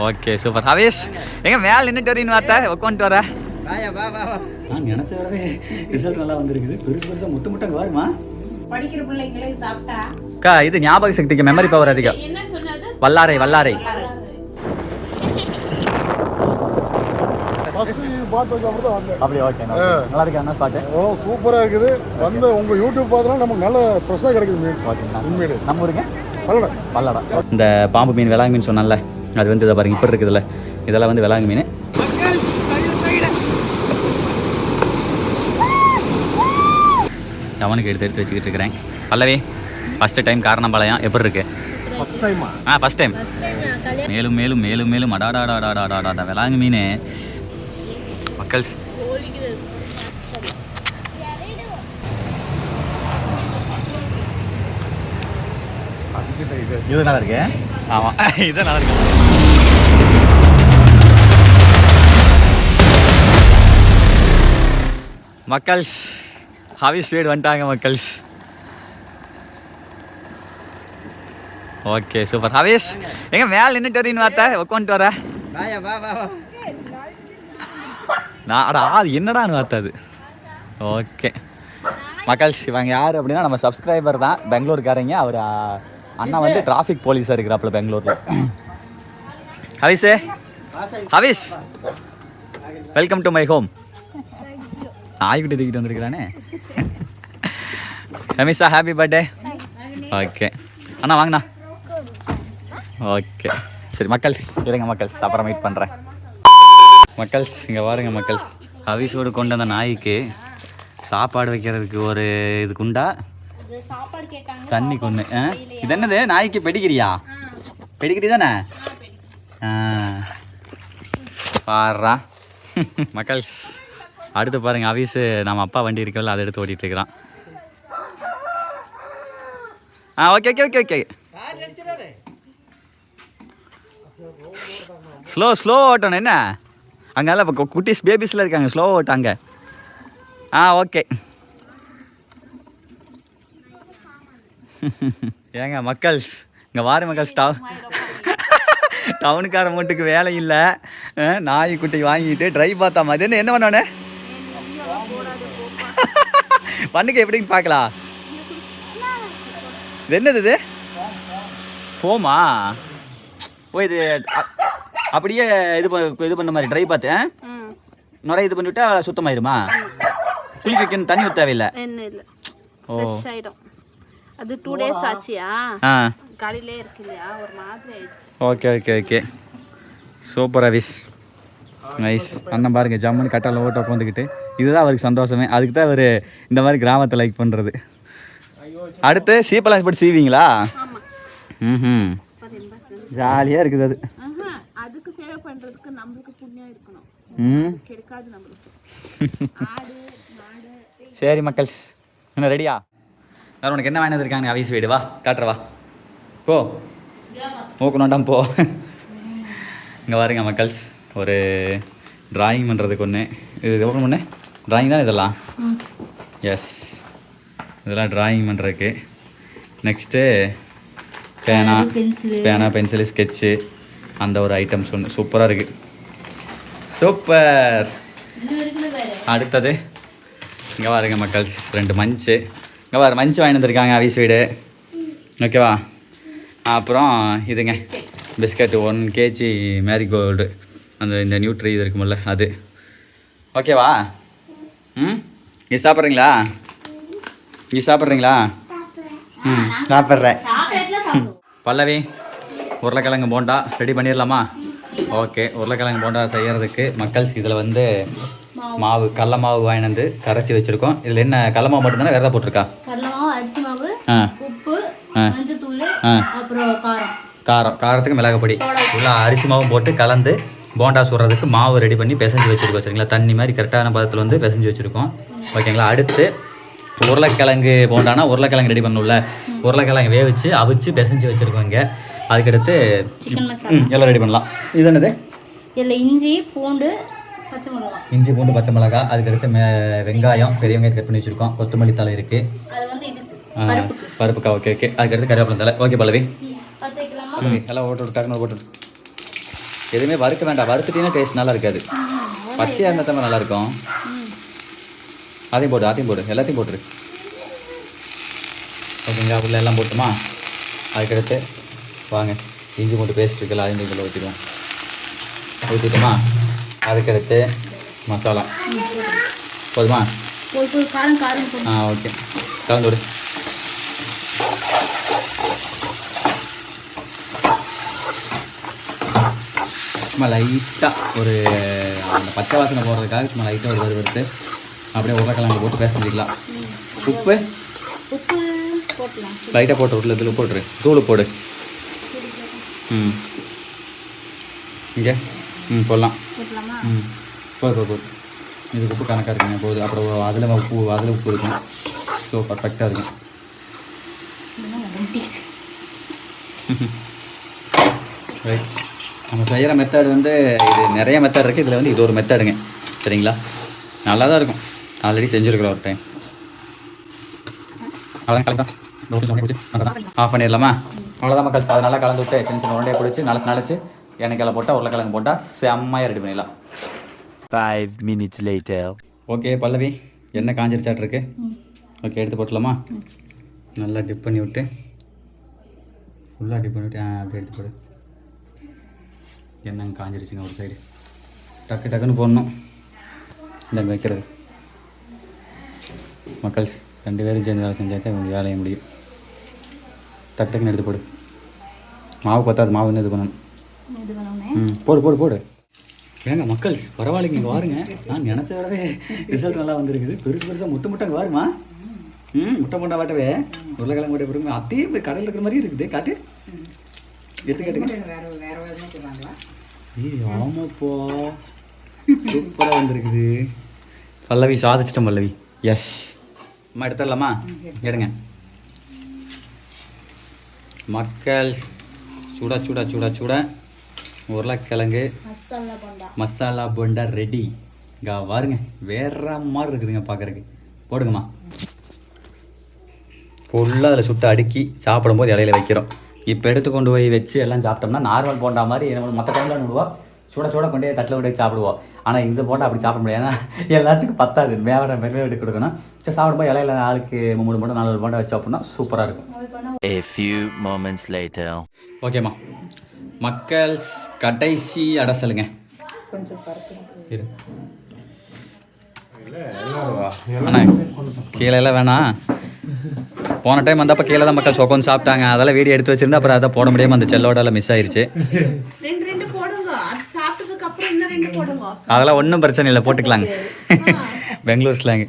Okay super. ஹவேஷ் எங்க மேல நின்னுட்டு வரீன்னு வார்த்தை உட்காந்துட்டு வர. நான் நினைச்ச விடவே ரிசல்ட் நல்லா வந்திருக்குது. பெருசா முட்டை வாருமா படிக்கிற பிள்ளைங்களுக்கு சாப்பிட்டா அக்கா இது ஞாபக சக்திக்கு மெமரி பவர் அதிகம். என்ன சொன்னது? வல்லாரை வல்லாரை. அப்படி ஓகே நல்லா இருக்கு அண்ணா பாட்டு. சூப்பராக இருக்குது. வந்து உங்கள் யூடியூப் பார்த்தா நமக்கு நல்ல ஃப்ரெஷ்ஷாக கிடைக்குது மீன். ஓகேண்ணா உண்மையிலே நம்ம ஊருங்க பல்லடா பல்லடா. இந்த பாம்பு மீன் விலாங்கு மீன் சொன்னல அது வந்து இதை பாருங்க இப்படி இருக்குதுல்ல இதெல்லாம் வந்து விலாங்கு மீன். அவனுக்கு எடுத்து வச்சுக்கிட்டு இருக்கிறேன். பல்லவி ஃபஸ்ட்டு டைம் காரணம்பாளையம் எப்படி இருக்கு? ஃபஸ்ட் டைமா? First time. மேலும் மேலும் மேலும் மேலும் அடாடாடாடாடாடா விலாங்கு மீன் மக்கள்ஸ். இது நல்லா இருக்கு. ஆமாம் இது நல்லா இருக்கு. மக்கள்ஸ் ஹாவிஸ் வீடு வந்துட்டாங்க மக்கள்ஸ். Okay super. ஹவேஷ் எங்க மேல நின்னுட்டு வரீன்னு வார்த்தை உட்காந்துட்டு வர. நான் அது என்னடான்னு வார்த்தை அது. ஓகே மக்கள்ஸ் இவங்க யார் அப்படின்னா நம்ம சப்ஸ்கிரைபர் தான், பெங்களூருக்காரங்க. அவர் அண்ணா வந்து டிராஃபிக் போலீஸாக இருக்கிறாப்புல பெங்களூரில். ஹவிஷே Havish welcome to my home. நாய்க்குட்டி தூக்கிட்டு வந்துருக்கிறானே. ரமேஷா ஹாப்பி பர்த்டே. ஓகே அண்ணா வாங்கண்ணா. ஓகே சரி மக்கள்ஸ் இருங்க மக்கள்ஸ் அப்புறம் மீட் பண்ணுறேன். மக்கள்ஸ் இங்கே பாருங்க மக்கள்ஸ். ஹவிஷோடு கொண்டு வந்த நாய்க்கு சாப்பாடு வைக்கிறதுக்கு ஒரு இது குண்டா தண்ணி கொண்டு. இது என்னது நாய்க்கு பெடிகிரியா? பெடிகிரி தானே? பாடுறா மக்கள்ஸ். அடுத்து பாருங்க ஹவிஷ் நம்ம அப்பா வண்டி இருக்கல அதை எடுத்து ஓட்டிகிட்டு இருக்கிறான். Okay okay okay okay slow ஓட்டணும். என்ன அங்கெல்லாம் இப்போ குட்டிஸ் பேபிஸில் இருக்காங்க, ஸ்லோ ஓட்டாங்க. ஓகே ஏங்க மக்கள்ஸ் இங்கே வாரு மக்கள்ஸ். டவுனுக்கார மூட்டுக்கு வேலை இல்லை. நாய்க்குட்டி வாங்கிட்டு ட்ரை பார்த்தா மாதிரி என்ன பண்ணோன்னே பண்ணுங்க எப்படின்னு பார்க்கலாம். இது என்னது இது? ஃபோமா? ஓ இது அப்படியே இது பண்ண மாதிரி ட்ரை பார்த்தேன். நுரை இது பண்ணிவிட்டா சுத்தமாயிருமா? குளிக்க வைக்கணும், தண்ணி ஊற்ற தேவையில்லை. ஓ அது 2 days ஆச்சியா? காலையிலே இருக்கு இல்லையா, ஒரு மாதிரி ஆயிடுச்சு. Okay okay okay super Havish nice. அண்ணன் பாருங்க ஜம்முன்னு கட்டால ஓட்ட உட்காந்துக்கிட்டு இதுதான் அவருக்கு சந்தோஷமே. அதுக்கு தான் அவர் இந்த மாதிரி கிராமத்தை லைக் பண்ணுறது. அடுத்து சீப்பெல்லாம் இப்படி சீவிங்களா? ம் ஜாலியாக இருக்குது அது. அதுக்கு சேவை பண்ணுறதுக்கு நம்மளுக்கு புண்ணியம் இருக்கணும். கிடைக்காது நம்மளுக்கு. சரி மக்கள்ஸ் என்ன ரெடியா? வேறு உனக்கு என்ன வாங்கினது இருக்காங்க ஹவிஷ் வீடு? வா காட்டுறவா போ. மூக்கணுண்டாம் போ. இங்கே பாருங்க மக்கள்ஸ் ஒரு ட்ராயிங் பண்ணுறதுக்கு ஒன்று. இது எவ்வளோ ஒன்று ட்ராயிங் தான் இதெல்லாம். எஸ் இதெல்லாம் ட்ராயிங் பண்ணுறதுக்கு. நெக்ஸ்ட்டு பேனா பென்சிலு ஸ்கெட்சு அந்த ஒரு ஐட்டம்ஸ் ஒன்று சூப்பராக இருக்குது. சூப்பர். அடுத்தது இங்கே பாருங்க மக்கள்ஸ் 2 மஞ்சு. இங்கே பாரு மஞ்சு வாங்கி வந்துருக்காங்க ஹவிஷ் வீடு. ஓகேவா? அப்புறம் இதுங்க பிஸ்கட்டு 1 kg மேரிகோல்டு அந்த இந்த நியூட்ரி இது இருக்குமில்ல அது. ஓகேவா? இது சாப்பிட்றீங்களா? நீ சாப்பிட்றீங்களா? சாப்பிட்றேன். பல்லவி உருளைக்கிழங்கு போண்டா ரெடி பண்ணிடலாமா? ஓகே உருளைக்கிழங்கு போண்டா செய்கிறதுக்கு மக்கள்ஸ் இதில் வந்து மாவு கடல மாவு வாங்கிட்டு வந்து கரைச்சி வச்சுருக்கோம். இதில் என்ன கடல மாவு மட்டும்தானே வேறு போட்டிருக்கா? அரிசி மாவு, உப்பு, மஞ்சத்தூள், அப்புறம் காரத்துக்கு மிளகாய் பொடி உள்ள அரிசி மாவும் போட்டு கலந்து போண்டா சுடுறதுக்கு மாவு ரெடி பண்ணி பிசைஞ்சு வச்சுருக்கோம். சரிங்களா? தண்ணி மாதிரி கரெக்டான பதத்தில் வந்து பிசைஞ்சு வச்சுருக்கோம். ஓகேங்களா? அடுத்து உருளைக்கிழங்கு போண்டானா உருளைக்கிழங்கு ரெடி பண்ணல. உருளைக்கிழங்கு வேவிச்சு அவிச்சு பிசைஞ்சு வச்சுருக்கோம் இங்கே. அதுக்கடுத்து எல்லாம் ரெடி பண்ணலாம். இது என்னது? இஞ்சி பூண்டு பச்சை மிளகா. இஞ்சி பூண்டு பச்சை மிளகா. அதுக்கடுத்து வெங்காயம் பெரிய வெங்காயம் கட் பண்ணி வச்சுருக்கோம். கொத்தமல்லி தலை இருக்குது. பருப்புக்கா. Okay okay. அதுக்கடுத்து கருவேப்பிலை தலை. ஓகே பல்லவி எல்லாம் ஓட்டு டக்குனு போட்டு எதுவுமே வறுக்க வேண்டாம், வறுத்துட்டீங்கன்னா டேஸ்ட் நல்லா இருக்காது. பச்சையாக இருந்தால் தான் நல்லா இருக்கும். அதையும் போடு எல்லாத்தையும் போட்டுரு. ஓகேங்களா, உள்ள எல்லாம் போட்டுமா? அதுக்கடுத்து வாங்க இஞ்சி பூண்டு பேஸ்ட் இருக்குல்ல, அதையும் இதில் ஊற்றிட்டோமா? அதுக்கடுத்து மசாலா போதுமா? ஓகே, கலந்து விடு. சும்மா லைட்டாக ஒரு அந்த பச்சை வாசனை போடுறதுக்காக சும்மா லைட்டாக ஒரு வறுத்து அப்படியே உருளைக்கிழங்கு போட்டு பேசிக்கலாம். உப்பு லைட்டாக போட்டு உள்ள இதில் போட்டுரு, தூள் போடு. இங்கே போடலாம். போது இதுக்கு உப்பு கணக்காக இருக்குங்க, போகுது. அப்புறம் அதில் உப்பு இருக்கும். ஸோ பர்ஃபெக்டாக இருக்கும். ரைட், நம்ம செய்கிற மெத்தட் வந்து இது நிறைய மெத்தட் இருக்குது. இதில் வந்து இது ஒரு மெத்தடுங்க, சரிங்களா? நல்லா தான் இருக்கும். ஆல்ரெடி செஞ்சுருக்குறோம் ஒரு டைம். அவ்வளோதான், ஆஃப் பண்ணிடலாமா? அவ்வளோதான் மக்கள். அது நல்லா கலந்து விட்டு சின்ன உருண்டையை பிடிச்சி நலச்சு எண்ணெய்க்கில் போட்டால் உருளைக்கிழங்கு போட்டால் செம்மையாக ரெடி பண்ணிடலாம். 5 minutes later. ஓகே பல்லவி, எண்ணெய் காஞ்சிருச்சாட்ருக்கு. ஓகே, எடுத்து போட்டலாமா? நல்லா டிப் பண்ணி விட்டு ஃபுல்லாக டிப் பண்ணி விட்டு அப்படியே எடுத்து போடு. எண்ணெய் காஞ்சிருச்சுங்க ஒரு சைடு. டக்குன்னு போடணும். இந்த வைக்கிறது மக்கள் 2 பேரும் சேர்ந்து வேலை செஞ்சாச்சா உங்கள் வேலையை முடியும். டக்குன்னு எடுத்து போடு. மாவு பத்தாது, மாவு இன்னும் இது பண்ணணும். போடு. ஏங்க மக்கள் பரவாயில்லைங்க, இங்கே வாருங்க. நான் நினச்ச விடவே ரிசல்ட் நல்லா வந்திருக்குது. பெருசாக முட்டை வாருமா? முட்டை வாட்டவே உருளைக்கிழங்கு போட்ட பிறகு அதே போய் கடையில் இருக்கிற மாதிரி இருக்குது. காட்டு ஏய் ஆமாப்பா, சூப்பராக வந்திருக்குது. பல்லவி சாதிச்சிட்டோம் பல்லவி. எஸ், அம்மா எடுத்துடலாமா? எடுங்க மக்கள். சூட உருளைக்கிழங்கு மசாலா போண்டா ரெடி. இங்கே பாருங்க, வேற மாதிரி இருக்குதுங்க பார்க்குறதுக்கு. போடுங்கம்மா. ஃபுல்லாக அதில் சுட்டு அடுக்கி சாப்பிடும்போது இலையில வைக்கிறோம். இப்போ எடுத்து கொண்டு போய் வச்சு எல்லாம் சாப்பிட்டோம்னா நார்மல் போண்டா மாதிரி மற்ற டைமில் விடுவோம், சுட கொண்டே தட்டில் விட்டு சாப்பிடுவோம். ஆனால் இந்த போண்டா அப்படி சாப்பிட முடியாது, ஏன்னா எல்லாத்துக்கும் பத்தாது. மெல்ல எடுத்து கொடுக்கணும். சரி, சாப்பிடும்போது இலையில ஆளுக்கு 3 போண்டா 4 போண்டா வச்சு சாப்பிட்டோம்னா சூப்பராக இருக்கும். A few moments later. ஓகேம்மா மக்கள், கடைசி அடசலுங்க. கொஞ்சம் அண்ணா கீழே எல்லாம் வேணாம். போன டைம் வந்தப்போ கீழே தான் மக்கள் உட்காந்து சாப்பிட்டாங்க. அதெல்லாம் வீடியோ எடுத்து வச்சிருந்தா அப்புறம் அதை போட முடியாமல் அந்த செல்லோட எல்லாம் மிஸ் ஆயிருச்சு. அதெல்லாம் ஒன்றும் பிரச்சனை இல்லை, போட்டுக்கலாங்க. பெங்களூர் ஸ்லாங்.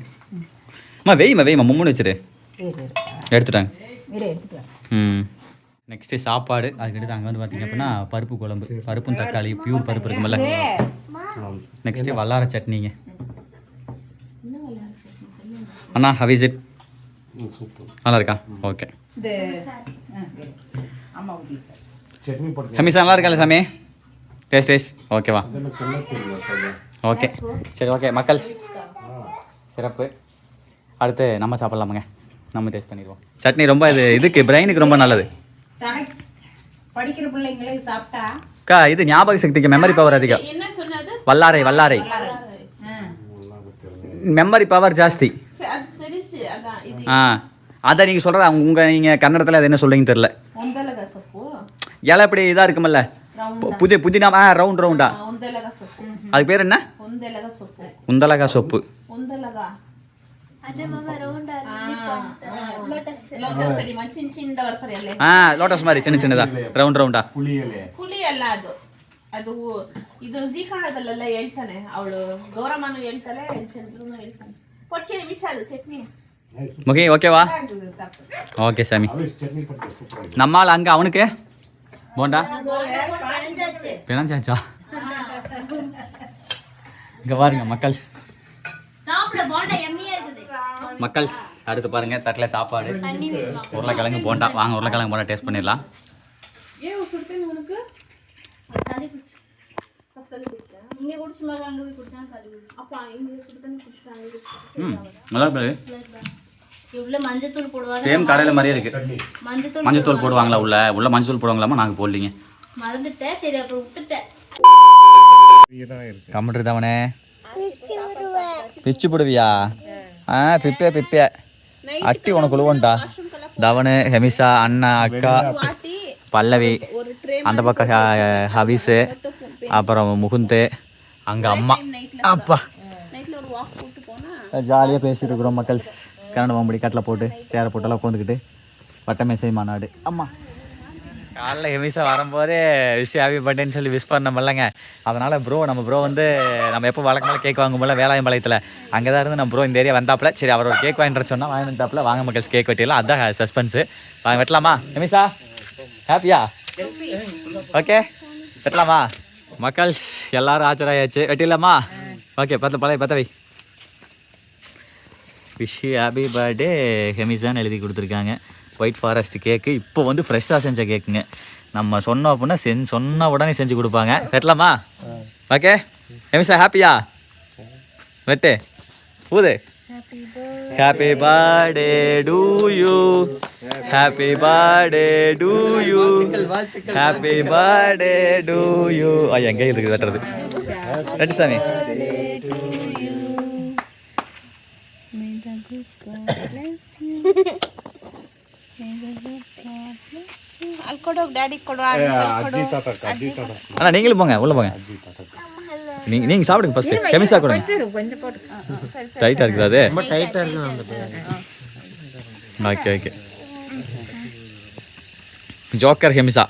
அம்மா வெய்மா 3 வச்சுரு. எடுத்துட்டாங்க. நெக்ஸ்ட்டு சாப்பாடு. அதுக்கடுத்து அங்கே வந்து பார்த்தீங்க அப்படின்னா பருப்பு குழம்பு, பருப்பும் தக்காளி பியூர் பருப்பு இருக்குமில்ல. நெக்ஸ்ட்டு வல்லார சட்னிங்க. அண்ணா ஹவ் இஸ் இட்? நல்லா இருக்கா? ஓகே. ஹமீசா நல்லா இருக்கா சாமி? டேஸ்ட் ஓகேவா? ஓகே சரி, ஓகே மக்கள், சிறப்பு. அடுத்து நம்ம சாப்பிட்லாமுங்க. நம்ம டேஸ்ட் பண்ணிடுவோம். சட்னி ரொம்ப இதுக்கு பிரெயினுக்கு ரொம்ப நல்லது. படிக்கிற பிள்ளைங்களுக்கு சாப்பிட்டா அக்கா இது ஞாபக சக்திக்கு மெமரி பவர் அதிகம். வல்லாரை மெமரி பவர் ஜாஸ்தி. அதை நீங்கள் சொல்கிற நீங்கள் கன்னடத்தில் அது என்ன சொல்லுங்கன்னு தெரில. இலை இப்படி இதாக இருக்குமில்ல, புதினா ரவுண்டா, அதுக்கு பேர் என்ன? உந்தலகா சொப்பு. ಲೋಟಸ್ ಮಾರಿ ಚಿನ್ನದ ರೌಂಡಾ ಹುಳಿ ಅಲ್ಲ ಅದು. ಅದು ಇದು ಜೀ ಕನ್ನಡದಲ್ಲೆಲ್ಲ ಹೇಳ್ತಾನೆ, ಅವಳು ಗೌರಮ್ಮನು ಹೇಳ್ತಾಳೆ, ಚಂದ್ರನು ಹೇಳ್ತಾನೆ. ಕೊಡ್ತೀನಿ ವಿಶಾಲ್ ಚಟ್ನಿ. முகி ஓகேவா? ஓகே சாமி. நம்மால் அங்கே அவனுக்கு போண்டா பிணைஞ்சாச்சா? இங்கே பாருங்க மக்கள், மக்கள் அடுத்து பாருங்க தட்டில் சாப்பாடு, உருளைக்கிழங்கு போண்டா. வாங்க உருளைக்கிழங்கு போண்டா டேஸ்ட் பண்ணிடலாம். சேம் கடையில் மாதிரியே இருக்கு. மஞ்சத்தூள் போடுவாங்களா? உள்ள மஞ்சத்தூள் போடுவாங்களாமா? நாங்கள் போடலீங்க, மறந்துட்டேன். சரி அப்புறம் விட்டுட்டேன். கம்மிட்டு தவனே பிச்சு போடுவியா? பிப்பே அட்டி உனக்கு உழுவன்டா. தவனு, ஹெமிசா, அண்ணா, அக்கா, பல்லவி, அந்த பக்கம் ஹவிஸு, அப்புறம் முகுந்து, அங்கே அம்மா. அப்பா ஜாலியாக பேசிட்டு இருக்கிறோம் மக்கள். கரண்ட் வாம்படி கட்டில் போட்டு சேரை போட்டெல்லாம் உட்காந்துக்கிட்டு வட்டமேசை மாநாடு. அம்மா காலைல ஹெமிசா வரும்போதே ஹாப்பி பர்த்டேன்னு சொல்லி விஷ் பண்ணமில்லங்க. அதனால் நம்ம ப்ரோ வந்து நம்ம எப்போ வழக்கமாக கேக் வாங்கும்போல வேலாயம்பாளையத்தில் அங்கே தான் இருந்து நம்ம ப்ரோ இந்த ஏரியா வந்தாப்புல. சரி அவர் ஒரு கேக் வாங்கிட்டு சொன்னால் வாங்கி வந்துட்டாப்புல. வாங்க மக்கள்ஸ் கேக் வெட்டிடலாம். அதுதான் சஸ்பென்ஸு. வாங்க வெட்டலாமா ஹெமிசா? ஹாப்பியா? ஓகே வெட்டலாமா மக்கள்ஸ்? எல்லோரும் ஆச்சராயாச்சு. வெட்டிடலாமா? ஓகே பத்தவை விஷ் ஹாப்பி பர்த்டே ஹெமிசான்னு எழுதி கொடுத்துருக்காங்க. ஒயிட் ஃபாரஸ்ட் கேக்கு. இப்போ வந்து ஃப்ரெஷ்ஷாக செஞ்ச கேக்குங்க. நம்ம சொன்னோம் அப்படின்னா சொன்ன உடனே செஞ்சு கொடுப்பாங்க. வெட்டலாமா? ஓகே ஹெமிசா ஹாப்பியா? வெட்டு ஊது. Happy birthday to you, happy birthday to you, happy birthday to you. எங்கே இருக்குது வெட்டுறது? ரெண்டு சாமி. அண்ணா நீங்களும் போங்க, உள்ள போங்க. நீங்க சாப்பிடுங்க ஃபர்ஸ்ட். ஹெமிசா கொடுங்க. டைட்டா இருக்குது அது. ஓகே ஜோக்கர் ஹெமிசா.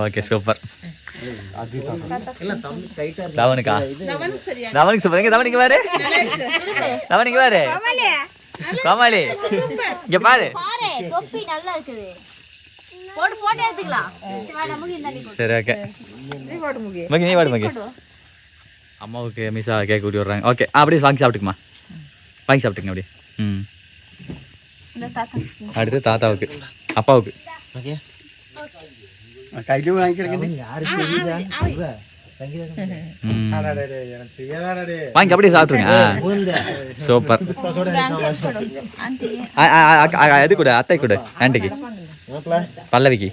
Okay super. தவனுக்கா? தவனுக்கு சூப்பர். எங்க தவனுக்கு பாரு, தவனுக்கு பாரு. கோமாளி இங்க பாரு. சரி ஓகே நீ வாடு மகி. அம்மாவுக்கு ஹெமிசா கேக் ஊட்டி விடுறாங்க. ஓகே அப்படியே வாங்கி சாப்பிட்டுக்குமா? வாங்கி சாப்பிட்டுங்க அப்படியே. அடுத்து தாத்தாவுக்கு, அப்பாவுக்கு. வாங்கி அப்படியே சாப்பிட்டுருங்க. சூப்பர். இது கூட அத்தை கூட ஆண்டிக்கு பல்லவிக்கு.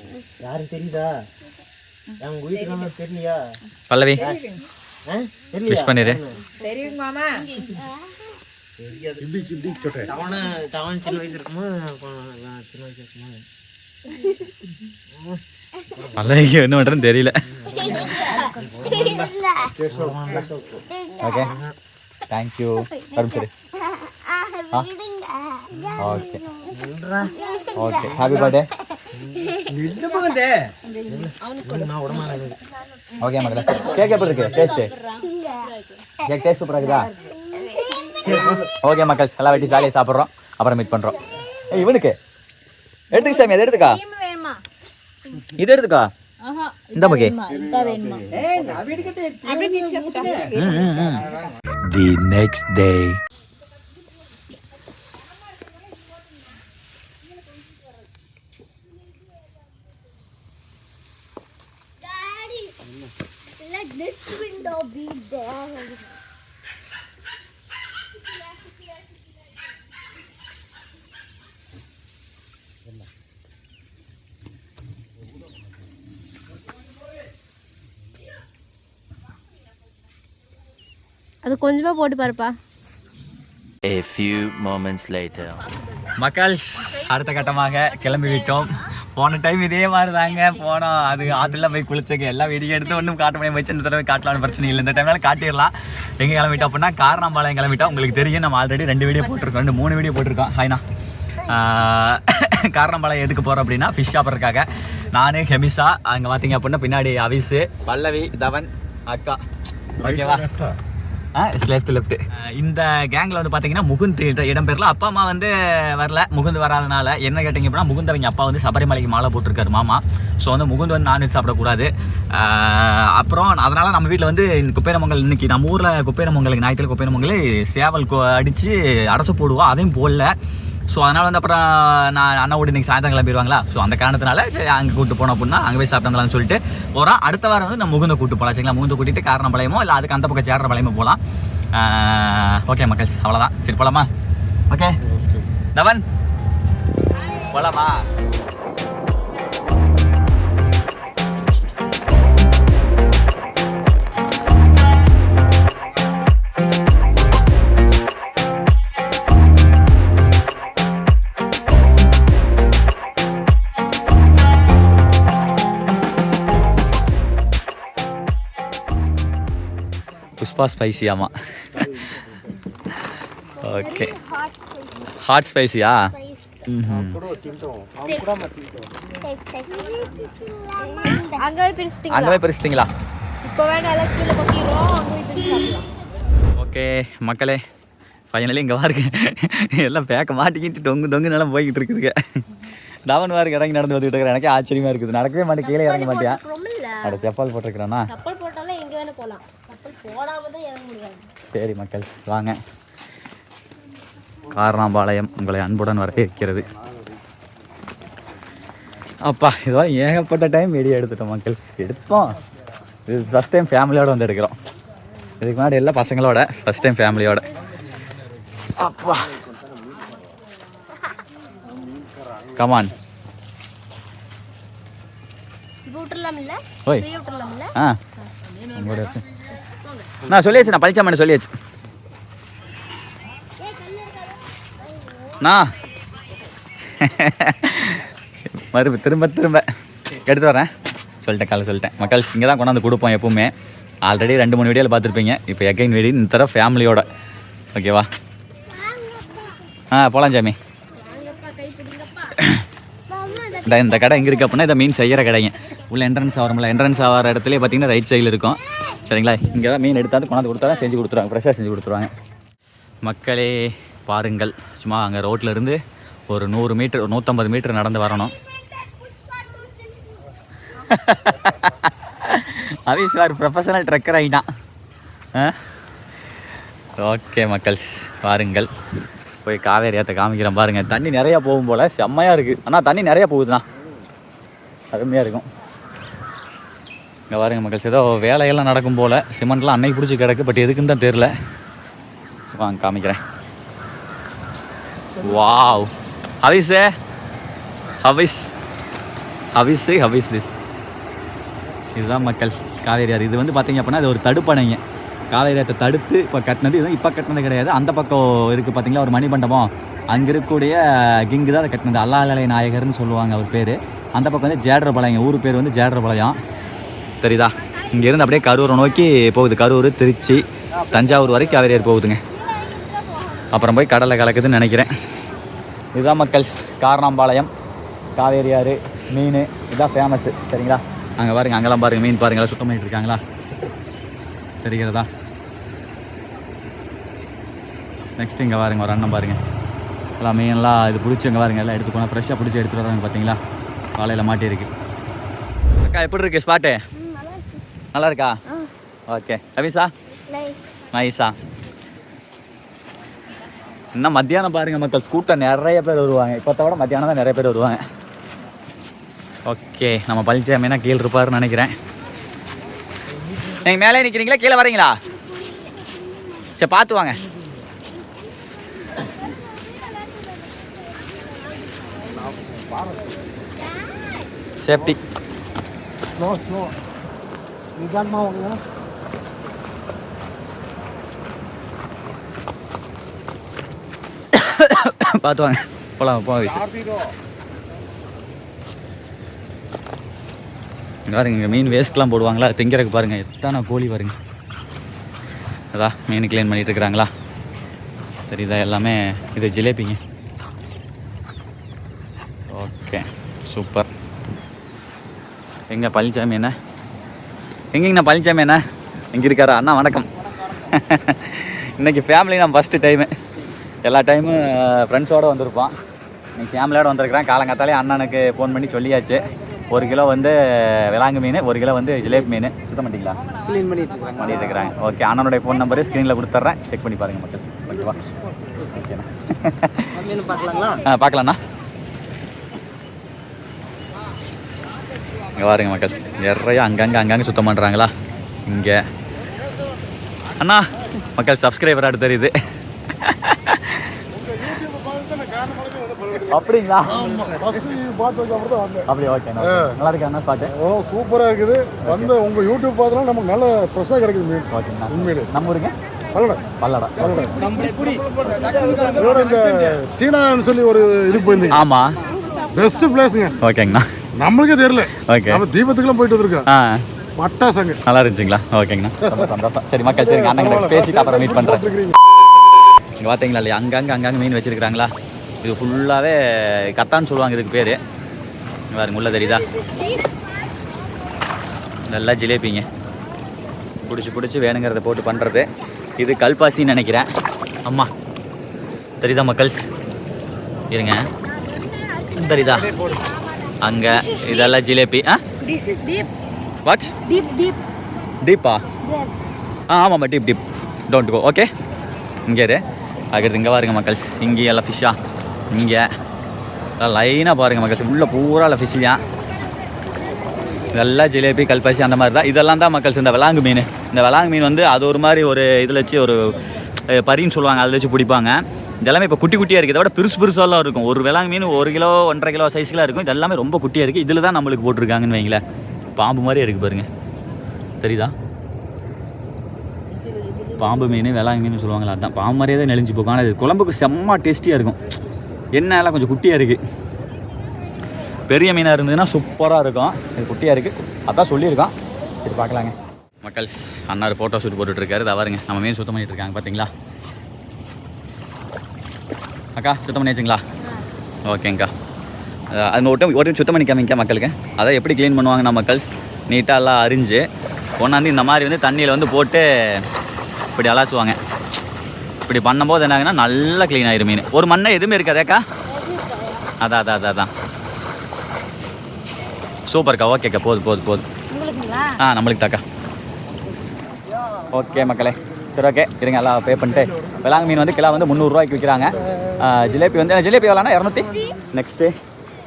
பல்லவி விஷ் பண்ணிடு. பல்லவிக்கு என்ன பண்றேன்னு தெரியல. Okay thank you. சரி okay okay happy birthday. Okay மக்களே கேக் எப்படி இருக்கு? கேக் டேஸ்ட் சூப்பராக இருக்குதா? ஓகே மக்கள் எல்லாம் வெட்டி ஜாலியாக சாப்பிட்றோம். அப்புறம் மீட் பண்ணுறோம். இவனுக்கு எடுத்துக்க சாமி. அதை எடுத்துக்கா. இது எடுத்துக்கா. இந்த மகே The next day. Daddy, let this window be there. அது கொஞ்சமா போட்டு பாருப்பா. A few moments later. மக்கள்ஸ் அடுத்த கட்டமாக கிளம்பி விட்டோம். போன டைம் இதே மாதிரி தாங்க போனோம். அது ஆற்றுல போய் குளிச்சக்கு எல்லாம் வீடியோ எடுத்து ஒன்றும் காட்ட முடியாமல் வச்சு இந்த தடவை காட்டலான்னு பிரச்சனை இல்லை. இந்த டைம்னால காட்டிடலாம். எங்கே கிளம்பிட்டோம் அப்படின்னா காரணம்பாளையம் கிளம்பிட்டோம். உங்களுக்கு தெரியும் நம்ம ஆல்ரெடி 2 வீடியோ போட்டிருக்கோம், 3 வீடியோ போட்டிருக்கோம். ஹாய்னா காரணம்பாளையம் எதுக்கு போகிறோம் அப்படின்னா ஃபிஷ் சாப்பிட்றதுக்காக. நான் ஹெமிசா, அங்கே பார்த்தீங்க அப்படின்னா பின்னாடி அவிஸு, பல்லவி, தவன், அக்கா. ஓகேவா? லெஃப்ட். இந்த கேங்கில் வந்து பார்த்தீங்கன்னா முகுந்த் இடம் பேரில் அப்பா அம்மா வந்து வரல. முகுந்த் வராதனால என்ன கேட்டிங்க அப்படின்னா முகுந்த் அவங்க அப்பா வந்து சபரிமலைக்கு மாலை போட்டிருக்காரு மாமா. ஸோ வந்து முகுந்த் வந்து நான்வெஜ் சாப்பிடக்கூடாது. அப்புறம் அதனால் நம்ம வீட்டில் வந்து குப்பேரமங்கல் இன்றைக்கி நம்ம ஊரில் குப்பேரமங்கலுக்கு ஞாயிற்றுல குப்பேரமங்கல் சேவல் அடித்து அடைச்சி போடுவோம். அதையும் போடல. ஸோ அதனால் வந்து அப்புறம் நான் அண்ணாவோட இன்றைக்கி சாயந்தரம் கிளம்பிடுவாங்களா. ஸோ அந்த காரணத்தினால சரி அங்கே கூப்பிட்டு போனோம் அப்படின்னா அங்கே போய் சாப்பிட்டாங்களான்னு சொல்லிட்டு போகிறோம். அடுத்த வாரம் வந்து நம்ம முகுந்தை கூப்பிட்டு போகலாம். சரிங்களா? முகுந்தை கூட்டிகிட்டு காரணம்பாளையமோ இல்லை அதுக்கு அந்த பக்கம் சேடுறபாளையமோ போகலாம். ஓகே மக்கள், அவ்வளோதான். சரி போலாமா? ஓகே தவன் போலாமா? புஷ்பா ஸ்பைசி, ஆமாம். ஓகே, ஹாட் ஸ்பைசியா? அங்கவே பிரிச்சிட்டீங்களா? அங்கவே பிரிச்சிட்டிங்களா? இப்போ வேணா எல்லாம் கீழே கொட்டிடுறோம், அங்கவே பிரிச்சு சாப்பிடலாம். ஓகே மக்களே, ஃபைனலி இங்கே பாருங்க எல்லாம் பேக்க மாட்டிக்கிட்டு தொங்கு நல்லா போய்கிட்டு இருக்குதுங்க. தவன் வாருக்கு இறங்கி நடந்து வந்துட்டு இருக்கிறேன். எனக்கே ஆச்சரியமா இருக்குது. நடக்கவே மாட்டேன், கீழே இறங்க மாட்டியா? அட செப்பல் போட்டிருக்கிறானா? செப்பல் போட்டாலே எங்க வேணா போலாம், செப்பல் போடாம தான் இறங்க முடியாது. சரி மக்கள், வாங்க. காரணாம்பாளையம் உங்களை அன்புடன் வரவேற்கிறது. அப்பா, இதெல்லாம் ஏகப்பட்ட டைம் வீடியோ எடுத்துட்டோம் மக்கள். எடுத்தோம், இது ஃபஸ்ட் டைம் ஃபேமிலியோடு வந்து எடுக்கிறோம். இதுக்கு முன்னாடி எல்லாம் பசங்களோட, ஃபஸ்ட் டைம் ஃபேமிலியோட. அப்பா கமான். இப்போ விட்டுறலாம் இல்ல? ஓய் ஃப்ரீ விட்டுறலாம் இல்ல? ஆ உங்களோட வச்சு நான் சொல்லியாச்சு, நான் பழிச்சாமன்னு சொல்லியாச்சு. நான் திரும்ப எடுத்து வரேன் சொல்லிட்டேன், காலை சொல்லிட்டேன். மக்கள் இங்கே தான் கொண்டாந்து கொடுப்போம் எப்பவுமே. ஆல்ரெடி 2-3 வீடியோவில் பார்த்துருப்பீங்க. இப்போ எகைன் வீடியோ இந்த தடவை ஃபேமிலியோட. ஓகேவா? போகலாம் சாமி. இந்த கடை எங்கே இருக்குது அப்படின்னா, இதை மீன் செய்கிற கடைங்க. உள்ள என்ட்ரன்ஸ் ஆகிறோம்ல, என்ட்ரன்ஸ் ஆகிற இடத்துலேயே பார்த்தீங்கன்னா ரைட் சைடில் இருக்கும். சரிங்களா? இங்கே தான் மீன் எடுத்தாந்து கொண்டாந்து கொடுத்தா தான் செஞ்சு கொடுத்துருவாங்க, ஃப்ரெஷ்ஷாக செஞ்சு கொடுத்துருவாங்க. மக்களே பாருங்கள், சும்மா அங்கே ரோட்டில் இருந்து ஒரு 100 மீட்டர் 150 மீட்டர் நடந்து வரணும். அவிஸ்வார் ப்ரொஃபஷனல் ட்ரெக்கர் ஆகிட்டான். ஓகே மக்கள், பாருங்கள். போய் காவேரி ஆற்றை காமிக்கிறேன் பாருங்கள். தண்ணி நிறையா போகும் போல், செம்மையாக இருக்குது. ஆனால் தண்ணி நிறையா போகுதுண்ணா, அருமையாக இருக்கும். இங்கே பாருங்கள் மக்கள், ஏதோ வேலையெல்லாம் நடக்கும் போல். சிமெண்ட்லாம் அன்னைக்கு பிடிச்சி கிடக்கு, பட் எதுக்குன்னு தான் தெரில. வாங்க காமிக்கிறேன். வாவ், ஹவிஸே ஹவிஸ் திஸ். இதுதான் மக்கள் காவேரி ஆறு. இது வந்து பார்த்தீங்க அப்படின்னா, இது ஒரு தடுப்பணைங்க. காவேரி ஆற்றை தடுத்து இப்போ கட்டினது. இது இப்போ கட்டினது கிடையாது. அந்த பக்கம் இருக்குது பார்த்தீங்களா ஒரு மணிமண்டபம், அங்கே இருக்கக்கூடிய கிங்கு தான் அதை கட்டினது. அல்லாஹ் நாயகர்னு சொல்லுவாங்க அவர் பேர். அந்த பக்கம் வந்து ஜேடரபாளையம், ஊர் பேர் வந்து ஜேடரபாளையம். தெரியுதா? இங்கேருந்து அப்படியே கரூரை நோக்கி போகுது. கரூர், திருச்சி, தஞ்சாவூர் வரைக்கும் காவேரி ஆறு போகுதுங்க. அப்புறம் போய் கடலில் கலக்குதுன்னு நினைக்கிறேன். இதுதான் மக்கள் காரணாம்பாளையம் காவேரி ஆறு. மீன் இதுதான் ஃபேமஸ்ஸு. சரிங்களா? அங்கே பாருங்கள், அங்கெல்லாம் பாருங்கள், மீன் பாருங்களா, சுத்தம் பண்ணிட்டு இருக்காங்களா, தெரிகிறதா? நெக்ஸ்ட்டு இங்கே பாருங்கள், ஒரு அண்ணன் பாருங்கள், எல்லாம் மீன்லாம் இது பிடிச்சி இங்கே பாருங்கள், எல்லாம் எடுத்து போனால் ஃப்ரெஷ்ஷாக பிடிச்சி எடுத்துகிட்டு வராங்க. பார்த்தீங்களா? காலையில் மாட்டியிருக்கு. அக்கா எப்படி இருக்குது ஸ்பாட்டு? நல்லா இருக்கா? ஓகே. ரவிசா நைஸா. இன்னும் மத்தியானம் பாருங்கள் மக்கள், ஸ்கூட்டர் நிறைய பேர் வருவாங்க. இப்போத்த விட மத்தியானம் தான் நிறைய பேர் வருவாங்க. ஓகே, நம்ம பழனிசாமினா கீழே இருப்பாருன்னு நினைக்கிறேன். நீங்கள் மேலே நிற்கிறீங்களா, கீழே வரீங்களா? சரி பார்த்து வாங்க. சேஃப்டி. பார்த்து வாங்க, போகலாம் வயசு. பாருங்க, இங்கே மீன் வேஸ்ட்லாம் போடுவாங்களா, திங்கிறதுக்கு பாருங்கள். எத்தனை கோழி பாருங்க. அதான் மீன் க்ளீன் பண்ணிகிட்டு இருக்கிறாங்களா, தெரியுதா? எல்லாமே இது ஜிலேபிங்க. Okay super. எங்கே பழனிசாமி என்ன? எங்கேங்கண்ணா பழனிசாமி என்ன? இங்கே இருக்காரா? அண்ணா வணக்கம். இன்றைக்கி ஃபேமிலி நான் ஃபஸ்ட்டு டைமு. எல்லா டைமும் ஃப்ரெண்ட்ஸோடு வந்திருப்போம். இன்னைக்கு ஃபேமிலியோடு வந்திருக்கிறேன். காலங்காத்தாலே அண்ணனுக்கு ஃபோன் பண்ணி சொல்லியாச்சு. 1 கிலோ வந்து விலாங்கு மீன், 1 கிலோ வந்து ஜிலேபி மீன். சுத்தம் பண்ணிட்டீங்களா? க்ளீன் பண்ணிட்டு இருக்கிறாங்க. ஓகே, அண்ணனுடைய ஃபோன் நம்பரு ஸ்க்ரீனில் கொடுத்துட்றேன், செக் பண்ணி பாருங்கள் மக்கள். ஓகேவா? ஓகேண்ணா, பார்க்கலாங்களா? பார்க்கலாண்ணா. இங்கே பாருங்க மக்கள், நிறையா அங்கங்கே சுத்தம் பண்ணுறாங்களா. இங்கே அண்ணா மக்கள் சப்ஸ்கிரைபர் ஆடு தெரியுது. அப்படிங்களா? அப்படி ஓகே, நல்லா இருக்கு அண்ணா ஸ்பாட்டு. சூப்பராக இருக்குது. வந்து உங்கள் யூடியூப் பார்த்தோன்னா நமக்கு நல்ல ஃப்ரெஷ்ஷாக கிடைக்குது மீன். ஓகேண்ணா. உண்மையிலே நம்ம ஊருங்க பல்லடை. பல்லடா. இதோட இந்த சீனான்னு சொல்லி ஒரு இதுக்கு போயிருந்தீங்க. ஆமாம், பெஸ்ட் பிளேஸுங்க. ஓகேங்கண்ணா. நம்மளுக்கே தெரியல. ஓகே, நம்ம தீபத்துக்குலாம் போயிட்டு வந்திருக்கோம். பட்டாசங்க நல்லா இருந்துச்சுங்களா? ஓகேங்கண்ணா, ரொம்ப சந்தோஷம். சரி மக்கள், சரிங்க அண்ணன் பேசிட்டு அப்புறம் மீட் பண்ணுறேன். இங்கே பார்த்தீங்களா இல்லையா, அங்கங்கே மீன் வச்சுருக்காங்களா? இது ஃபுல்லாகவே கத்தான்னு சொல்லுவாங்க இதுக்கு பேர். பாருங்க உள்ள தெரியுதா, நல்லா ஜிலேபிங்க பிடிச்சி வேணுங்கிறத போட்டு பண்ணுறது. இது கல்பாசின்னு நினைக்கிறேன். அம்மா தெரியுதா மக்கள்? இருங்க, தெரியுதா அங்கே இதெல்லாம் ஜிலேபி. வாட் டீப்பா? ஆமாம்மா, டீப் டோன்ட் கோ. ஓகே, இங்கே இரு. அதுக்கடுத்து இங்கே பாருங்க மக்கள்ஸ், இங்கேயும் எல்லாம் ஃபிஷ்ஷா. இங்கே லைனாக பாருங்கள் மக்கள்ஸ், உள்ளே பூரா ஃபிஷ்ஷியா. இதெல்லாம் ஜிலேபி, கல்பாசி அந்த மாதிரி தான். இதெல்லாம் தான் மக்கள்ஸ் இந்த விலாங்கு மீன். இந்த விலாங்கு மீன் வந்து அது ஒரு மாதிரி ஒரு இதில் வச்சு ஒரு பரின்னு சொல்லுவாங்க, அதில் வச்சு பிடிப்பாங்க. இதெல்லாமே இப்போ குட்டி குட்டியாக இருக்குது. இதை விட பெருசாலாம் இருக்கும். ஒரு விலாங்கு மீன் 1 கிலோ 1.5 கிலோ சைஸ்லாம் இருக்கும். இது எல்லாமே ரொம்ப குட்டியாக இருக்குது. இதில் தான் நம்மளுக்கு போட்டிருக்காங்கன்னு வைங்களேன். பாம்பு மாதிரியே இருக்குது பாருங்கள், தெரியுதா? பாம்பு மீன், விலாங்கு மீன் சொல்லுவாங்களா, அதுதான் பாம்பு மாதிரியே தான் நெளிஞ்சு போகும். ஆனால் இது குழம்புக்கு செம்ம டேஸ்டியாக இருக்கும். எண்ணெயெல்லாம் கொஞ்சம் குட்டியாக இருக்குது. பெரிய மீனாக இருந்ததுன்னா சூப்பராக இருக்கும். இது குட்டியாக இருக்குது, அதான் சொல்லியிருக்கோம். சரி பார்க்கலாங்க மக்கள். அண்ணாரு ஃபோட்டோ ஷூட் போட்டுட்ருக்காரு. இதை பாருங்க, நம்ம மீன் சுத்தம் பண்ணிகிட்டு இருக்காங்க பார்த்தீங்களா? அக்கா சுத்தம் பண்ணியாச்சுங்களா? ஓகேங்க்கா. அது ஒரு சுத்தம் பண்ணி காமிங்க மக்களுக்கு. அதை எப்படி க்ளீன் பண்ணுவாங்கன்னா மக்கள், நீட்டாக எல்லாம் அரிஞ்சு கொண்டாந்து இந்த மாதிரி வந்து தண்ணியில் வந்து போட்டு இப்படி அலாசுவாங்க. இப்படி பண்ணும்போது என்னாங்கன்னா நல்லா க்ளீன் ஆயிரும் மீன். ஒரு மண்ணை எதுவுமே இருக்காதேக்கா? அதான் சூப்பர்க்கா. ஓகேக்கா, போதும். நம்மளுக்கு தாக்கா. ஓகே மக்களே, சரி ஓகே இருங்க, எல்லாம் பே பண்ணிட்டு. விலாங்கு மீன் வந்து கிலோ வந்து 300 ரூபாய்க்கு விற்கிறாங்க. ஜிலேபி வந்து ஜிலேபி எவ்வளோனா 200. நெக்ஸ்ட்டு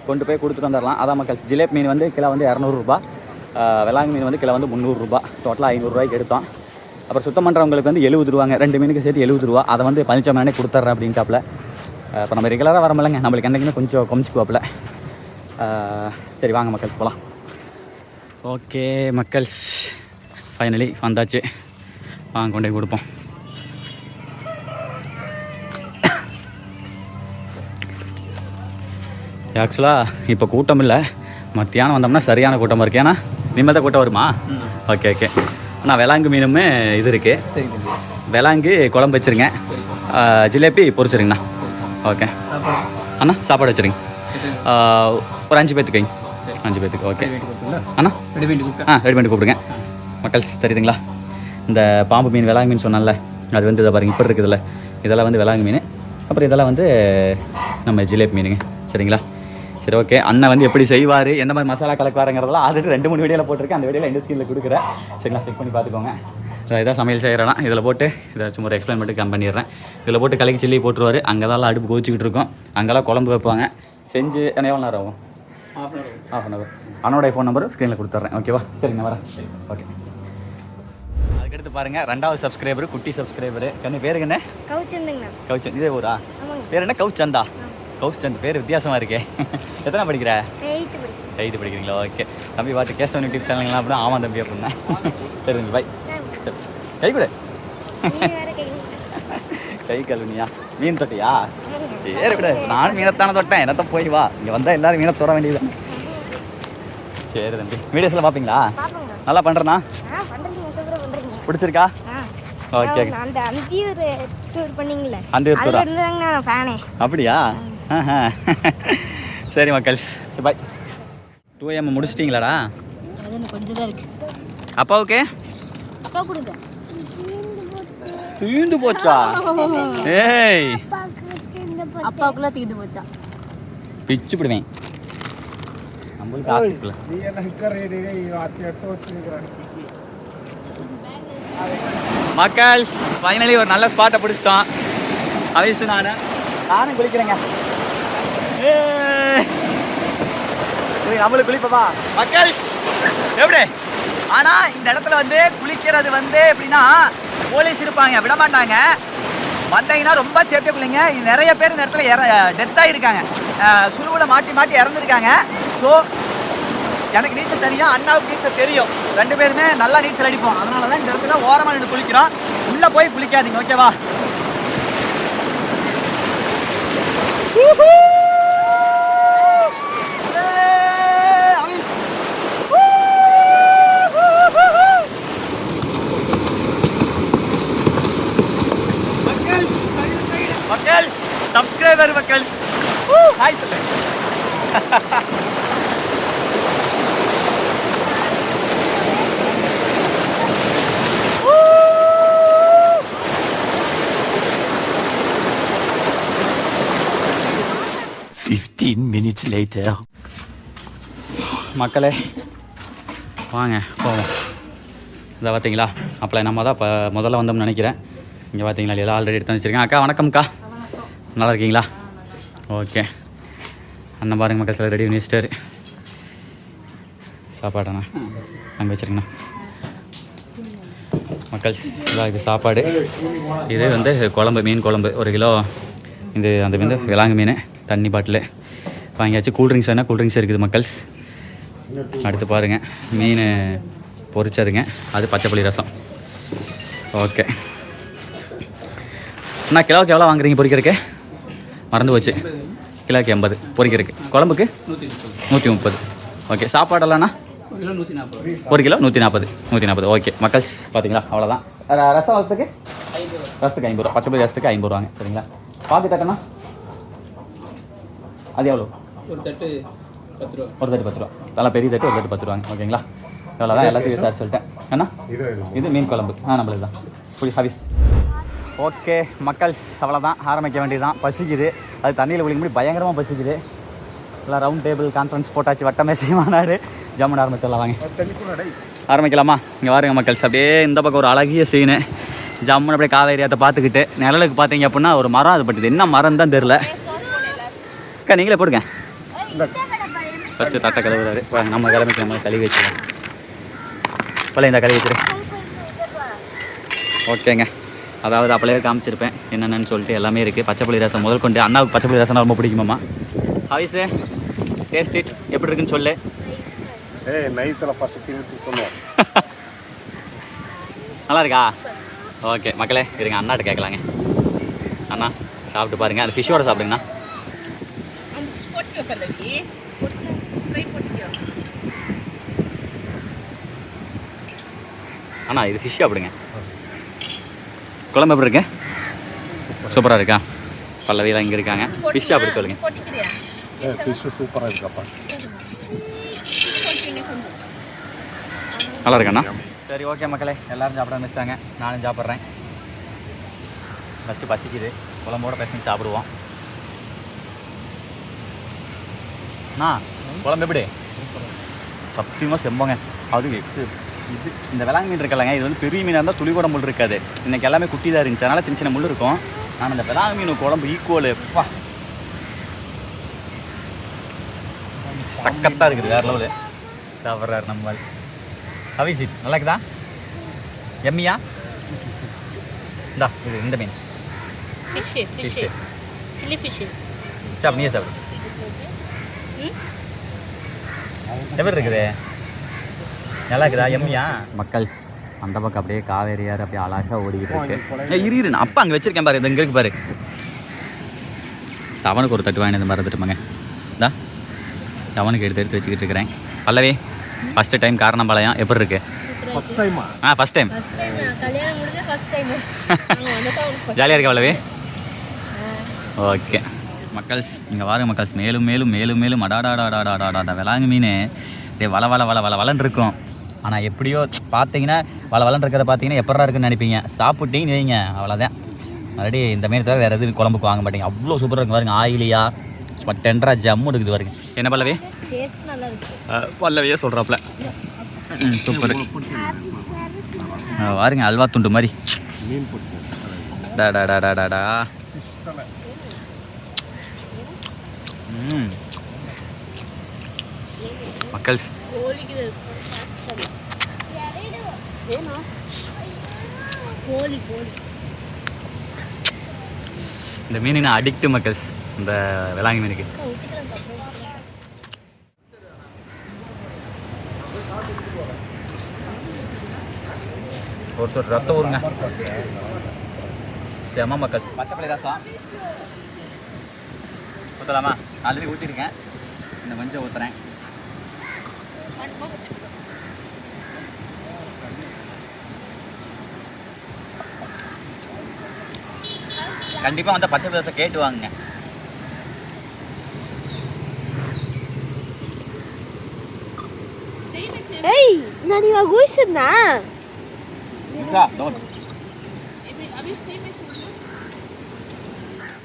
கொண்டு போய் கொடுத்துட்டு வந்துடலாம். அதான் மக்கள், ஜிலேபி மீன் வந்து கிலோ வந்து 200 ரூபா. விலாங்கு மீன் வந்து கிலோ வந்து 300 ரூபா. டோட்டலாக 500 ரூபாய்க்கு எடுத்தோம். அப்புறம் சுத்தம் பண்ணுறவங்களுக்கு வந்து 70 ரூபாங்க. 2 மீனுக்கு சேர்த்து 70 ரூபா. அதை வந்து பழனிச்சாமி கொடுத்துட்றேன் அப்படின்ட்டாப்புல. இப்போ நம்ம ரெகுலராக வரமில்லைங்க, நம்மளுக்கு என்றைக்குமே கொஞ்சம் குறைச்சிக்குவாப்புல. சரி வாங்க மக்கள்ஸ் போகலாம். ஓகே மக்கள்ஸ், ஃபைனலி வந்தாச்சு. வாங்க கொண்டே கொடுப்போம். ஆக்சுவலாக இப்போ கூட்டம் இல்லை, மத்தியானம் வந்தோம்னா சரியான கூட்டமாக இருக்குது. ஏன்னா இனிமேல் தான் கூட்டம் வருமா? ஓகே. அண்ணா விலாங்கு மீனுமே இது இருக்குது. விலாங்கு குழம்பு வச்சுருங்க, ஜிலேபி பொரிச்சிருங்கண்ணா. ஓகே அண்ணா, சாப்பாடு வச்சுருங்க. ஒரு 5 பேர்த்துக்கு வைங்க. 5 பேர்த்துக்கு ஓகே அண்ணா. ரெடி பண்ணி கூப்பிடுங்க மக்கள்ஸ். தெரியுதுங்களா, இந்த பாம்பு மீன் விலாங்கு மீன் சொன்னால அது வந்து இதை பாருங்கள், இப்போ இருக்குதுல்ல, இதெல்லாம் வந்து விலாங்கு மீன். அப்புறம் இதெல்லாம் வந்து நம்ம ஜிலேபி மீனுங்க. சரிங்களா? சரி ஓகே. அண்ணன் வந்து எப்படி செய்வார், எந்த மாதிரி மசாலா கலக்குவாருங்கிறதெல்லாம் ஆல்ரெடி 2-3 வீடியோவில் போட்டிருக்கேன். அந்த வீடியோவில் எந்த ஸ்கில்ல கொடுக்குறேன். சரிங்களா? செக் பண்ணி பார்த்துக்கோங்க. இதான் சமையல் செய்கிறேன்னா இதில் போட்டு இதை சும்மா ஒரு எக்ஸ்பிளைன் பண்ணிட்டு கம் பண்ணிடுறேன். இதில் போட்டு கலக்கி சில்லி போட்டுருவார். அங்கே தான் அடுப்பு கோச்சிக்கிட்டு இருக்கோம். அங்கெல்லாம் குழம்பு வைப்பாங்க. செஞ்சு எவ்வளோ நேரம் ஆகும்? half an hour. அண்ணோடைய ஃபோன் நம்பர் ஸ்க்ரீனில் கொடுத்துட்றேன். ஓகேவா? சரிங்க வரேன். ஓகே. அதுக்கடுத்து பாருங்கள், 2வது சப்ஸ்கிரைபரு, குட்டி சப்ஸ்கிரைபரு. என்ன பேருக்கு என்ன? கவுச்சந்த். இதே ஊரா? பேர் என்ன? கவுச்சந்தா? கவுச்சந்த் பேர் வித்தியாசமாக இருக்கே. எத்தனை படிக்கிற? 8th படிக்கிறீங்களா? ஓகே. தம்பி பார்த்து கேசவன் யூடியூப் சேனல்கள்லாம் அப்படி தான். ஆமாம் தம்பி அப்படின்னா. சரி தம்பி பாய். கை கொடு. கை கழுவினியா? மீன் தொட்டியா? சரி விட, நானும் மீனத்தானே தொட்டேன். என்னத்த போய் வா, இங்கே வந்தால் எல்லோரும் மீனை தொட வேண்டியது. சரி தம்பி, வீடியோஸ்லாம் பார்ப்பீங்களா? நல்லா பண்ணுறேண்ணா. பிடிச்சிருக்கா? ஓகே. அந்த அப்படியா? சரி மக்கள்ஸ், சரி பாய். 2am முடிச்சிட்டிங்களாடா? கொஞ்சம் தான் இருக்கு. அப்பாவுக்கு அப்பா கொடுங்க. தீந்து போச்சா? ஏய், அப்பாவுக்குள்ள தீந்து போச்சா? பிச்சு விடுவேன். நம்மளுக்கு ஆசை இருக்குல்ல. மக்கள்ஸ், ஃபைனலி ஒரு நல்ல ஸ்பாட்டை பிடிச்சிட்டோம். அவிசு நானும் குளிக்கிறேங்க. நம்மளுக்கு குளிப்பா மக்கள்ஸ். எப்படி ஆனால் இந்த இடத்துல வந்து குளிக்கிறது வந்து எப்படின்னா போலீஸ் இருப்பாங்க, விட மாட்டாங்க. வந்தீங்கன்னா ரொம்ப சேஃப்டியாக குளிங்க. நிறைய பேர் இந்த இடத்துல டெத் ஆகிருக்காங்க, சுழுவில் மாட்டி மாட்டி இறந்துருக்காங்க. ஸோ எனக்கு நீச்சல் தெரியும், அண்ணாவுக்கு நீச்சல் தெரியும், 2 பேருமே நல்லா நீச்சல் அடிப்போம். அதனால தான் இந்த இடத்துல ஓரமாக நின்று குளிக்கிறோம். உள்ளே போய் குளிக்காதீங்க, ஓகேவா? மக்கள் சப்ஸ்கிரைபர் மக்கள் ஹாய் சொல்லு. minutes later. மக்களே வாங்க போவோம். இதை பார்த்தீங்களா, அப்போ நம்ம தான் இப்போ முதல்ல வந்தோம்னு நினைக்கிறேன். இங்கே பார்த்தீங்களா எல்லாம் ஆல்ரெடி எடுத்து வச்சுருக்கேன். அக்கா வணக்கம்க்கா, நல்லா இருக்கீங்களா? ஓகே அண்ணன் பாருங்க மக்கள், சில ரெடி பண்ணி வச்சிட்டாரு. சாப்பாடுண்ணா அங்கே வச்சுருங்கண்ணா. மக்கள் இதான் இது சாப்பாடு. இது வந்து குழம்பு, மீன் குழம்பு 1 கிலோ. இது அந்த வந்து விலாங்கு மீன், தண்ணி பாட்டில் வாங்கியாச்சு. கூல்ட்ரிங்க்ஸ் வேணால் கூல்ட்ரிங்க்ஸ் இருக்குது மக்கள்ஸ். அடுத்து பாருங்கள் மீன் பொரிச்சதுங்க, அது பச்சைப்புளி ரசம். ஓகே அண்ணா, கிலோவுக்கு எவ்வளோ வாங்குறீங்க பொரிக்கிறதுக்கு? மறந்து போச்சு. கிலோவுக்கு 80, பொரிக்கிறதுக்கு. குழம்புக்கு 130. ஓகே சாப்பாடெல்லாம்ண்ணா 1 கிலோ 140. ஓகே மக்கள்ஸ் பார்த்தீங்களா, அவ்வளோதான். ரசம் ரசத்துக்கு 50 ரூபா, பச்சைப்புளி ரசத்துக்கு 50 ரூபாங்க. சரிங்களா? பாக்கு தட்டண்ணா அது எவ்வளோ? ஒரு தட்டு 10 ரூபா. நல்லா பெரிய தட்டு, ஒரு தட்டு 10 ரூபாங்க. ஓகேங்களா? எவ்வளோதான், எல்லாத்தையும் சார் சொல்லிட்டேன். அண்ணா இது மீன் குழம்பு நம்மளுக்கு தான் புளி ஹவிஸ். ஓகே மக்கள்ஸ் அவ்வளோதான், ஆரம்பிக்க வேண்டியதுதான். பசிக்குது, அது தண்ணியில் குளிக்க முடியும், பயங்கரமாக பசிக்குது. எல்லாம் ரவுண்ட் டேபிள் கான்ஃபரன்ஸ் போட்டாச்சு, வட்டமே செய்யமானாரு. ஜம்முன்னு ஆரம்பிச்சிடலாம் வாங்க. ஆரம்பிக்கலாமா? இங்கே பாருங்க மக்கள்ஸ், அப்படியே இந்த பக்கம் ஒரு அழகிய சீனு. ஜம்முன்னு அப்படியே காவேரி ஆற்றை பார்த்துக்கிட்டு, நிழலுக்கு பார்த்தீங்க அப்படின்னா ஒரு மரம், அது பட்டுது என்ன மரம் தான் தெரில. அக்கா நீங்களே போடுங்க. ஃபஸ்ட்டு தட்டை கழுவுறாரு. நம்ம கிளம்பிக்கு நம்ம கழுவி வச்சுருவோம். பழைய இந்த கழுவி வச்சுரு. ஓகேங்க, அதாவது அப்பளையே காமிச்சிருப்பேன் என்னென்னு சொல்லிட்டு எல்லாமே இருக்குது. பச்சைப்புளி ரசம் முதல் கொண்டு. அண்ணாவுக்கு பச்சைப்புளி ரசம் ரொம்ப பிடிக்குமாம்மா. ஹாய்ஸு டேஸ்ட் இட் எப்படி இருக்குன்னு சொல்லு. நல்லா இருக்கா? ஓகே மக்களே இருங்க, அண்ணாட்ட கேட்கலாங்க. அண்ணா சாப்பிட்டு பாருங்கள், அந்த ஃபிஷ்ஷோட சாப்பிடுங்கண்ணா. அண்ணா இது ஃபிஷ் சாப்பிடுங்க. குழம்பு எப்படி இருக்கு? சூப்பராக இருக்கா? பல்லவியெல்லாம் இங்கே இருக்காங்க. ஃபிஷ் சாப்பிட சொல்லுங்க. ஃபிஷ் சூப்பராக இருக்காப்பா. நல்லா இருக்காண்ணா? சரி ஓகே மக்களே, எல்லோரும் சாப்பிட ஆரம்பிச்சிட்டாங்க, நானும் சாப்பிட்றேன். ஃபஸ்ட்டு பசிக்குது, குழம்போட பசங்க சாப்பிடுவோம். அண்ணா குழம்பு எப்படி? சத்தியமாக செம்போங்க. அது எக்ஸு இது இந்த விலாங்கு மீன் இருக்கலங்க, இது வந்து பெரிய மீனாக இருந்தால் துளி கூட முள் இருக்காது. இன்றைக்கி எல்லாமே குட்டி தான் இருந்துச்சு, அதனால் சின்ன சின்ன முள் இருக்கும். ஆனால் இந்த விலாங்கு மீன் குழம்பு ஈக்குவலு பா சக்கத்தாக இருக்குது, வேறு லெவலு. சாப்பிட்றாரு நம்ம ஹவிஸ். நல்லா இருக்குதா? எம்மியா? இந்தா இது இந்த மீன் ஃபிஷ்ஷு ஃபிஷ்ஷு சில்லி ஃபிஷ்ஷு. சாப்பிடு, நீயே சாப்பிடு. எப்படி இருக்குது? நல்லா இருக்குதா? எம்மியா? மக்கள் அந்த பக்கம் அப்படியே காவேரி யார் அப்படியே அழகாக ஓடிக்கிட்டு இருக்கு. இரு நான் அப்பா அங்கே வச்சிருக்கேன் பாரு, இது இங்கே இருக்கு பாரு. தவனுக்கு ஒரு தட்டு வாங்கினது மறந்துட்டுமாங்க. இந்தா தவனுக்கு எடுத்து வச்சுக்கிட்டு இருக்கிறேன். பல்லவி ஃபஸ்ட்டு டைம் காரணம்பாளையம் எப்படி இருக்கு? ஃபஸ்ட் டைமா? First time. கல்யாணம் முடிஞ்ச ஃபர்ஸ்ட் டைம். ஜாலியாக இருக்கா பல்லவி? ஓகே மக்கள்ஸ் இங்கே வாருங்க மக்கள்ஸ், மேலும் மேலும் மேலும் மேலும் அடாடாடாடாடாடாடா விலாங்கு மீன் அப்படியே வள வள வள வள வளன்னு இருக்கும். ஆனால் எப்படியோ பார்த்தீங்கன்னா வள வளன்னு இருக்கிறத பார்த்தீங்கன்னா எப்படா இருக்குன்னு நினைப்பீங்க. சாப்பிட்டீங்கன்னு வைங்க அவ்வளோதான். மறுபடி இந்த மீன் தவிர வேறு எதுவும் குழம்புக்கு வாங்க மாட்டீங்க. அவ்வளோ சூப்பராக இருக்கும் பாருங்க, ஆயிலியா டெண்டரா ஜம்மு இருக்குது பாருங்க. என்ன பல்லவி? டேஸ்ட் நல்லா இருக்கு. பல்லவியே சொல்கிறாப்புல. சூப்பர் பாருங்க, அல்வா துண்டு மாதிரி. டாடாடாடாடா. மக்கள்ஸ் கோழி கோழி இந்த மீன் நான் அடிக்ட் மக்கள்ஸ், இந்த விலாங்கி மீனுக்கு. ஒரு சொட்டு ரத்தம் ஊருங்க, செம மக்கள்ஸ். பச்சைப்பள்ளி ரசம் ஊற்றலாமா? ஆல்ரெடி ஊற்றிருக்கேன், இன்னும் கொஞ்சம் ஊற்றுறேன். கண்டிப்பாக வந்து பச்சை ரசம் கேட்டு வாங்குங்க. ஏய் நான் இவ குயிஸ்னா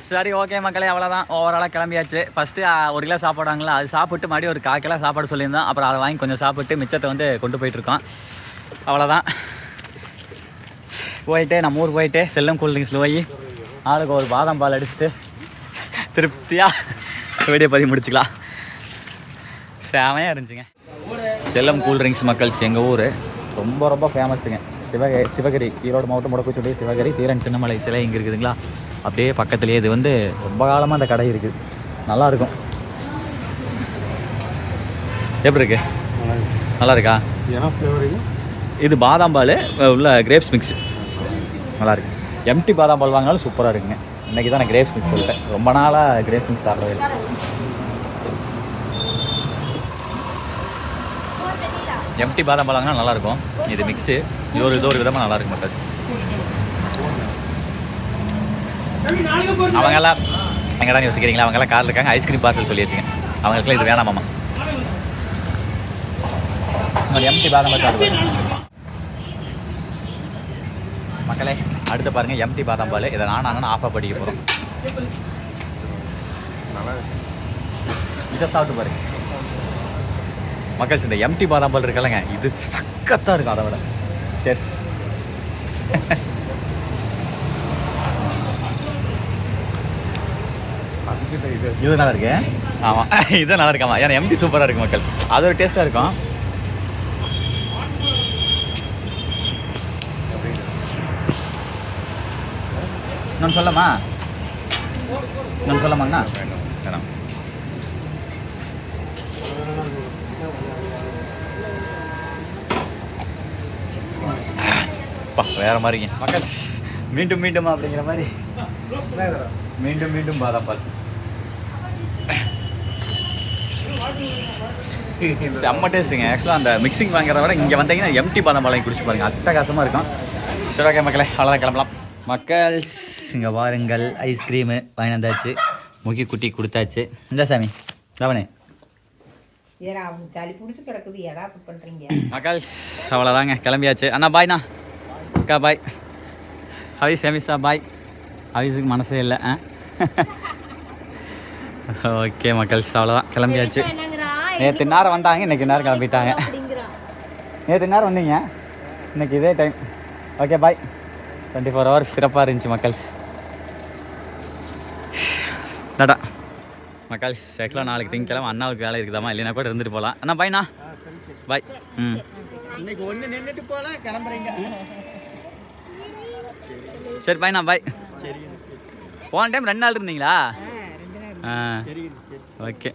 சரி ஓகே மக்களே, அவ்வளோதான். ஓவராலாக கிளம்பியாச்சு. ஃபஸ்ட்டு 1 கிலோ சாப்பிடுவாங்களா, அது சாப்பிட்டு மறுபடியும் ஒரு 1/4 கிலோ சாப்பாடு சொல்லியிருந்தோம். அப்புறம் அதை வாங்கி கொஞ்சம் சாப்பிட்டு மிச்சத்தை வந்து கொண்டு போயிட்டுருக்கோம். அவ்வளோதான். போயிட்டு நம்ம ஊர் போயிட்டு செல்லம் கூல்ட்ரிங்க்ஸில் போய் ஆளுக்கு ஒரு பாதாம் பால் அடிச்சுட்டு திருப்தியாக வீடியோ பதிவு முடிச்சுக்கலாம். செமையாக இருந்துச்சுங்க. செல்லம் கூல்ட்ரிங்க்ஸ் மக்கள்ஸ் எங்கள் ஊர் ரொம்ப ரொம்ப ஃபேமஸுங்க. சிவகிரி, ஈரோடு மாவட்டம் முடக்குச்சோடி சிவகிரி தீரன் சின்னமலை சிலை இங்கே இருக்குதுங்களா, அப்படியே பக்கத்துலேயே. இது வந்து ரொம்ப காலமாக அந்த கடை இருக்குது, நல்லாயிருக்கும். எப்படி இருக்கு? நல்லா இருக்கா? இது பாதாம் பால் உள்ள கிரேப்ஸ் மிக்ஸ், நல்லாயிருக்கு. எம்டி பாதாம் பால் வாங்கினாலும் சூப்பராக இருக்குங்க. இன்றைக்கி தான் நான் கிரேப்ஸ் மிக்ஸ் சொல்லிட்டேன், ரொம்ப நாளாக கிரேப்ஸ் மிக்ஸ் சாப்பிட்றது இல்லை. எம்டி பாதாம் பால் வாங்கினா நல்லாயிருக்கும். இது மிக்ஸு, இது ஒரு விதமாக நல்லாயிருக்கும் மக்கள். அவங்கெல்லாம் எங்கடா யோசிக்கிறீங்களா? அவங்கெல்லாம் காரில் இருக்காங்க, ஐஸ்கிரீம் பார்சல் சொல்லி வச்சுங்க. அவங்களுக்குலாம் இது வேணாமாம்மா, எம்டி பாதாம் பால் சாப்பிடுவாங்க மக்களே. அடுத்து பாருங்கள் எம்டி பாதாம் பால். இதை நானும் ஆஃபாக படிக்க போகிறோம். இதை சாப்பிட்டு பாருங்க மக்கள்ஸ். இந்த எம்டி பாதாம் பால் இருக்கலங்க, இது சக்கத்தாக இருக்கும் அதை விட. சரி இது நல்லா இருக்கு. ஆமாம் இது நல்லா இருக்காமா, ஏன்னா எம்டி சூப்பராக இருக்கும் மக்கள், அது ஒரு டேஸ்ட்டாக இருக்கும். நான் சொல்லமா சொல்லமாங்கண்ணா? வேணாம். வேறு மாதிரிங்க மக்கள். மீண்டும் மீண்டும் அப்படிங்கிற மாதிரி மீண்டும் மீண்டும் பாதாம் பால் செம்ம டேஸ்ட்டுங்க. ஆக்சுவலாக அந்த மிக்சிங் வாங்குறத விட இங்கே வந்தீங்கன்னா எம்டி பாதாம் பால் வாங்கி குடிச்சு பாருங்கள், அட்டகாசமாக இருக்கும். சரி ஓகே மக்களே, அவ்வளோதான், கிளம்பலாம். மக்கள் இங்கே வாருங்கள், ஐஸ்கிரீமு வாங்கி வந்தாச்சு, முக்கி குட்டி கொடுத்தாச்சு. இந்த சாமி லவனே ஏடா அவங்க சளி பிடிச்சி கிடக்குது, ஏடா பண்ணுறீங்க மக்கள். அவ்வளோதாங்க, கிளம்பியாச்சு. அண்ணா பாய்ண்ணா, அக்கா பாய். ஹவிஸ் ஹமிஸா பாய். ஹவிஸுக்கு மனசே இல்லை. ஓகே மக்கள்ஸ், அவ்வளோதான், கிளம்பியாச்சு. நேற்று நேரம் வந்தாங்க, இன்றைக்கி நேரம் கிளம்பிட்டாங்க. நேற்று நேரம் வந்தீங்க, இன்றைக்கி இதே டைம். Okay bye. 24 hours சிறப்பாக இருந்துச்சு மக்கள்ஸ். டாடா மக்கள்ஸ். ஆக்சுவலாக நாளைக்கு திங்கக்கிழமை அண்ணாவுக்கு வேலை இருக்குதாமா, இல்லைனா கூட இருந்துட்டு போகலாம். அண்ணா பாய்ண்ணா, பாய். ம் இன்னைக்கு ஒன்று நின்றுட்டு போகலாம், கிளம்புறீங்க. சரி பாய்ண்ணா, பாய். போன டைம் 2 நாள் இருந்தீங்களா? ஆ ஓகே.